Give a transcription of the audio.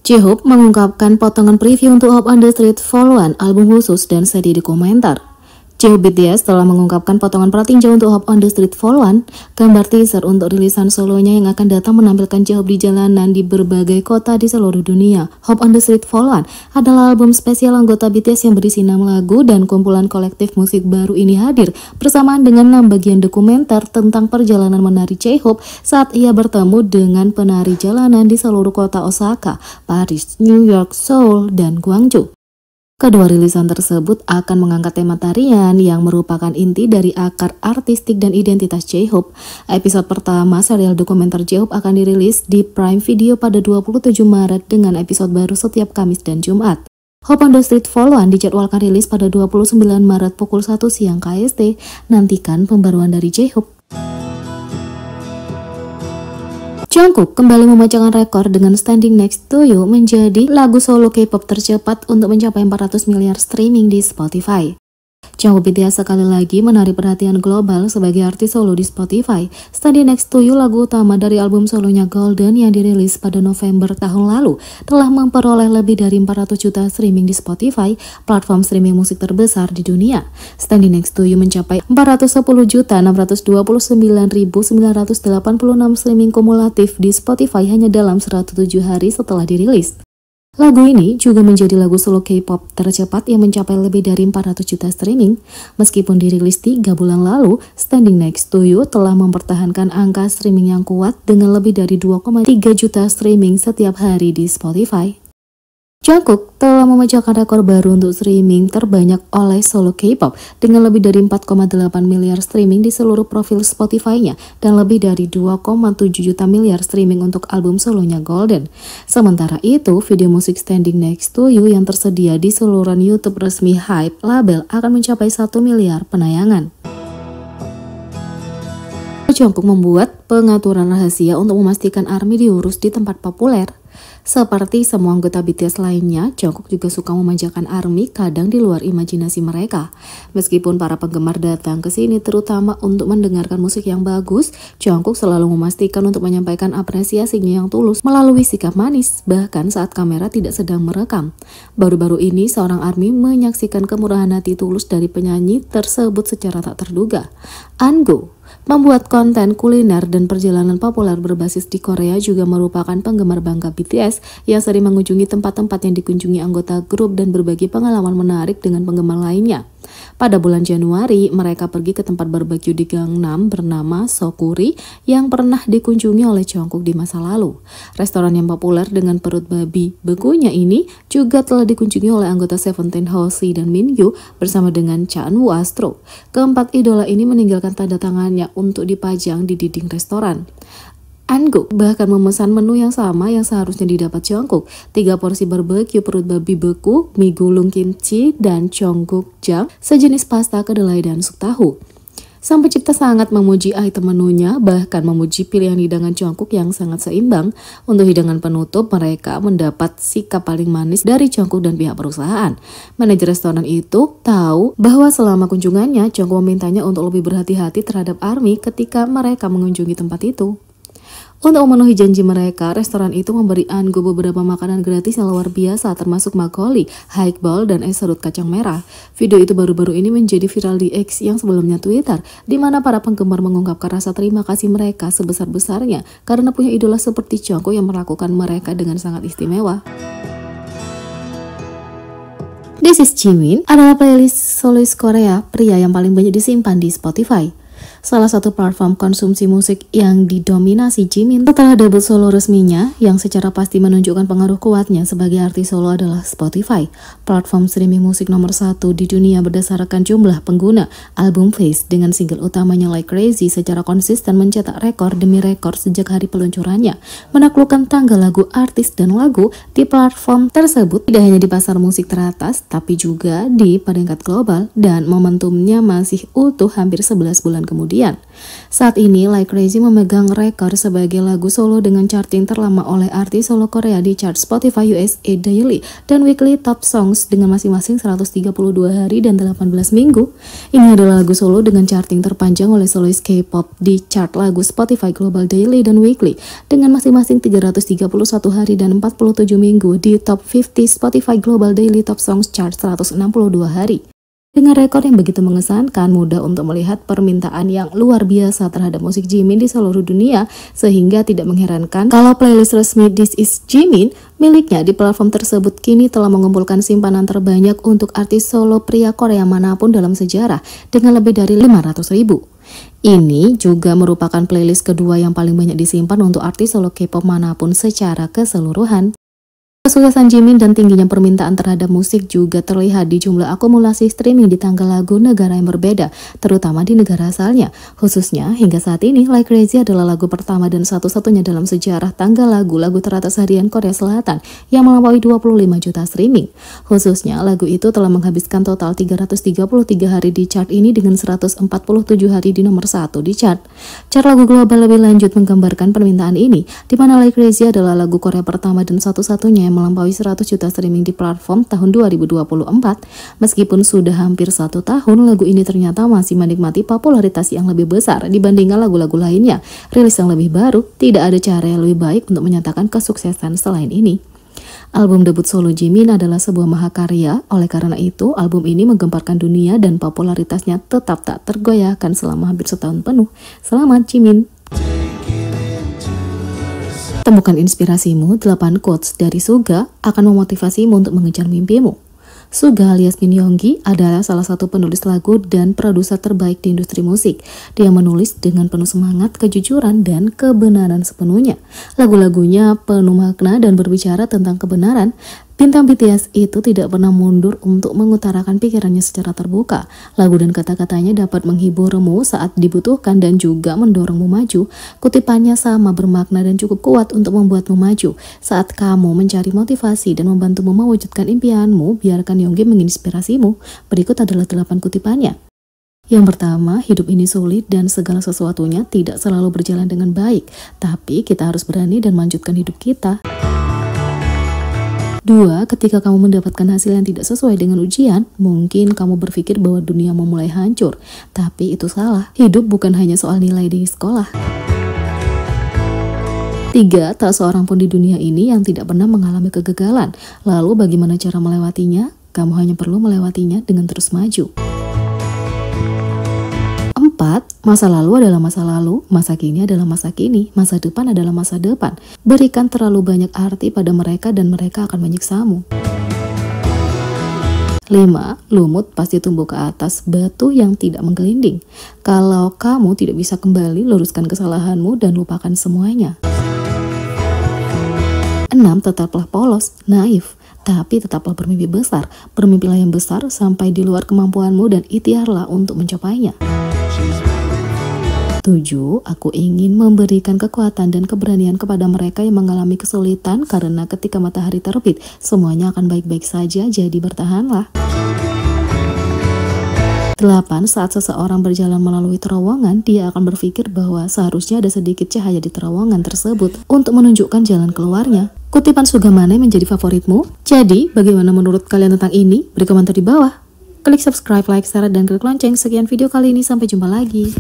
J-Hope mengungkapkan potongan preview untuk Hope on the Street Vol. 1 album khusus dan sedih di komentar. J-Hope BTS telah mengungkapkan potongan pratinja untuk Hope on the Street Vol. 1, gambar teaser untuk rilisan solonya yang akan datang menampilkan J-Hope di jalanan di berbagai kota di seluruh dunia. Hope on the Street Vol. 1 adalah album spesial anggota BTS yang berisi 6 lagu dan kumpulan kolektif musik baru ini hadir bersamaan dengan 6 bagian dokumenter tentang perjalanan menari J-Hope saat ia bertemu dengan penari jalanan di seluruh kota Osaka, Paris, New York, Seoul, dan Gwangju. Kedua rilisan tersebut akan mengangkat tema tarian yang merupakan inti dari akar artistik dan identitas J-Hope. Episode pertama serial dokumenter J-Hope akan dirilis di Prime Video pada 27 Maret dengan episode baru setiap Kamis dan Jumat. Hope on the Street Vol. 1 dijadwalkan rilis pada 29 Maret pukul 1 siang KST. Nantikan pembaruan dari J-Hope. Jungkook kembali memecahkan rekor dengan Standing Next to You menjadi lagu solo K-pop tercepat untuk mencapai 400 miliar streaming di Spotify. Jungkook BTS sekali lagi menarik perhatian global sebagai artis solo di Spotify. Standing Next to You, lagu utama dari album solonya Golden yang dirilis pada November tahun lalu, telah memperoleh lebih dari 400 juta streaming di Spotify, platform streaming musik terbesar di dunia. Standing Next to You mencapai 410.629.986 streaming kumulatif di Spotify hanya dalam 107 hari setelah dirilis. Lagu ini juga menjadi lagu solo K-pop tercepat yang mencapai lebih dari 400 juta streaming. Meskipun dirilis 3 bulan lalu, Standing Next to You telah mempertahankan angka streaming yang kuat dengan lebih dari 2,3 juta streaming setiap hari di Spotify. Jungkook telah memecahkan rekor baru untuk streaming terbanyak oleh solo K-pop dengan lebih dari 4,8 miliar streaming di seluruh profil Spotify-nya dan lebih dari 2,7 juta miliar streaming untuk album solonya Golden. Sementara itu, video musik Standing Next to You yang tersedia di saluran YouTube resmi HYBE label akan mencapai 1 miliar penayangan. Jungkook membuat pengaturan rahasia untuk memastikan ARMY diurus di tempat populer. Seperti semua anggota BTS lainnya, Jungkook juga suka memanjakan ARMY kadang di luar imajinasi mereka. Meskipun para penggemar datang ke sini terutama untuk mendengarkan musik yang bagus, Jungkook selalu memastikan untuk menyampaikan apresiasinya yang tulus melalui sikap manis, bahkan saat kamera tidak sedang merekam. Baru-baru ini, seorang ARMY menyaksikan kemurahan hati tulus dari penyanyi tersebut secara tak terduga. Ango membuat konten kuliner dan perjalanan populer berbasis di Korea juga merupakan penggemar bangga BTS yang sering mengunjungi tempat-tempat yang dikunjungi anggota grup dan berbagi pengalaman menarik dengan penggemar lainnya. Pada bulan Januari, mereka pergi ke tempat barbeque di Gangnam bernama Sokuri yang pernah dikunjungi oleh Jungkook di masa lalu. Restoran yang populer dengan perut babi bekunya ini juga telah dikunjungi oleh anggota Seventeen Halsey dan Mingyu bersama dengan Chanwoo Astro. Keempat idola ini meninggalkan tanda tangannya untuk dipajang di dinding restoran. Ango bahkan memesan menu yang sama yang seharusnya didapat Jungkook, 3 porsi barbeque perut babi beku, mie gulung kimchi, dan Jang, sejenis pasta kedelai dan sup tahu. Sang pencipta sangat memuji item menunya, bahkan memuji pilihan hidangan Jungkook yang sangat seimbang. Untuk hidangan penutup, mereka mendapat sikap paling manis dari Jungkook dan pihak perusahaan. Manajer restoran itu tahu bahwa selama kunjungannya, Jungkook memintanya untuk lebih berhati-hati terhadap ARMY ketika mereka mengunjungi tempat itu. Untuk memenuhi janji mereka, restoran itu memberi Ango beberapa makanan gratis yang luar biasa termasuk makgeolli, highball, dan es serut kacang merah. Video itu baru-baru ini menjadi viral di X yang sebelumnya Twitter, di mana para penggemar mengungkapkan rasa terima kasih mereka sebesar-besarnya karena punya idola seperti Jungkook yang melakukan mereka dengan sangat istimewa. This is Jimin adalah playlist solois Korea pria yang paling banyak disimpan di Spotify. Salah satu platform konsumsi musik yang didominasi Jimin setelah debut solo resminya yang secara pasti menunjukkan pengaruh kuatnya sebagai artis solo adalah Spotify, platform streaming musik nomor 1 di dunia berdasarkan jumlah pengguna. Album Face dengan single utamanya Like Crazy secara konsisten mencetak rekor demi rekor sejak hari peluncurannya, menaklukkan tangga lagu artis dan lagu di platform tersebut tidak hanya di pasar musik teratas tapi juga di peringkat global, dan momentumnya masih utuh hampir 11 bulan kemudian. kemudian. Saat ini Like Crazy memegang rekor sebagai lagu solo dengan charting terlama oleh artis solo Korea di chart Spotify USA Daily dan Weekly Top Songs dengan masing-masing 132 hari dan 18 minggu. Ini adalah lagu solo dengan charting terpanjang oleh solois K-pop di chart lagu Spotify Global Daily dan Weekly dengan masing-masing 331 hari dan 47 minggu di Top 50 Spotify Global Daily Top Songs chart 162 hari. Dengan rekor yang begitu mengesankan, mudah untuk melihat permintaan yang luar biasa terhadap musik Jimin di seluruh dunia, sehingga tidak mengherankan kalau playlist resmi This Is Jimin miliknya di platform tersebut kini telah mengumpulkan simpanan terbanyak untuk artis solo pria Korea manapun dalam sejarah dengan lebih dari 500.000. Ini juga merupakan playlist kedua yang paling banyak disimpan untuk artis solo K-pop manapun secara keseluruhan. Kesuksesan Jimin dan tingginya permintaan terhadap musik juga terlihat di jumlah akumulasi streaming di tanggal lagu negara yang berbeda, terutama di negara asalnya. Khususnya, hingga saat ini, Like Crazy adalah lagu pertama dan satu-satunya dalam sejarah tanggal lagu teratas harian Korea Selatan yang melampaui 25 juta streaming. Khususnya, lagu itu telah menghabiskan total 333 hari di chart ini dengan 147 hari di nomor 1 di chart. Chart lagu global lebih lanjut menggambarkan permintaan ini, di mana Like Crazy adalah lagu Korea pertama dan satu-satunya yang melampaui 100 juta streaming di platform tahun 2024. Meskipun sudah hampir 1 tahun, lagu ini ternyata masih menikmati popularitas yang lebih besar dibandingkan lagu-lagu lainnya. Rilis yang lebih baru, tidak ada cara yang lebih baik untuk menyatakan kesuksesan selain ini. Album debut solo Jimin adalah sebuah mahakarya, oleh karena itu album ini menggemparkan dunia dan popularitasnya tetap tak tergoyahkan selama hampir setahun penuh. Selamat Jimin! Temukan inspirasimu, 8 quotes dari Suga akan memotivasimu untuk mengejar mimpimu. Suga alias Min Yoongi adalah salah satu penulis lagu dan produser terbaik di industri musik. Dia menulis dengan penuh semangat, kejujuran, dan kebenaran sepenuhnya. Lagu-lagunya penuh makna dan berbicara tentang kebenaran. Bintang BTS itu tidak pernah mundur untuk mengutarakan pikirannya secara terbuka. Lagu dan kata-katanya dapat menghiburmu saat dibutuhkan dan juga mendorongmu maju. Kutipannya sama bermakna dan cukup kuat untuk membuatmu maju. Saat kamu mencari motivasi dan membantumu mewujudkan impianmu, biarkan Yoongi menginspirasimu. Berikut adalah 8 kutipannya. Yang pertama, hidup ini sulit dan segala sesuatunya tidak selalu berjalan dengan baik. Tapi kita harus berani dan melanjutkan hidup kita. 2. Ketika kamu mendapatkan hasil yang tidak sesuai dengan ujian, mungkin kamu berpikir bahwa dunia mau mulai hancur. Tapi itu salah. Hidup bukan hanya soal nilai di sekolah. 3. Tak seorang pun di dunia ini yang tidak pernah mengalami kegagalan. Lalu bagaimana cara melewatinya? Kamu hanya perlu melewatinya dengan terus maju. 4. Masa lalu adalah masa lalu, masa kini adalah masa kini, masa depan adalah masa depan. Berikan terlalu banyak arti pada mereka dan mereka akan menyiksamu. 5. Lumut pasti tumbuh ke atas batu yang tidak menggelinding. Kalau kamu tidak bisa kembali, luruskan kesalahanmu dan lupakan semuanya. 6. Tetaplah polos, naif, tapi tetaplah bermimpi besar. Bermimpilah yang besar sampai di luar kemampuanmu dan ikhtiarlah untuk mencapainya. 7. Aku ingin memberikan kekuatan dan keberanian kepada mereka yang mengalami kesulitan karena ketika matahari terbit, semuanya akan baik-baik saja, jadi bertahanlah. 8. Saat seseorang berjalan melalui terowongan, dia akan berpikir bahwa seharusnya ada sedikit cahaya di terowongan tersebut untuk menunjukkan jalan keluarnya. Kutipan Suga mana yang menjadi favoritmu? Jadi, bagaimana menurut kalian tentang ini? Beri komentar di bawah. Klik subscribe, like, share, dan klik lonceng. Sekian video kali ini, sampai jumpa lagi.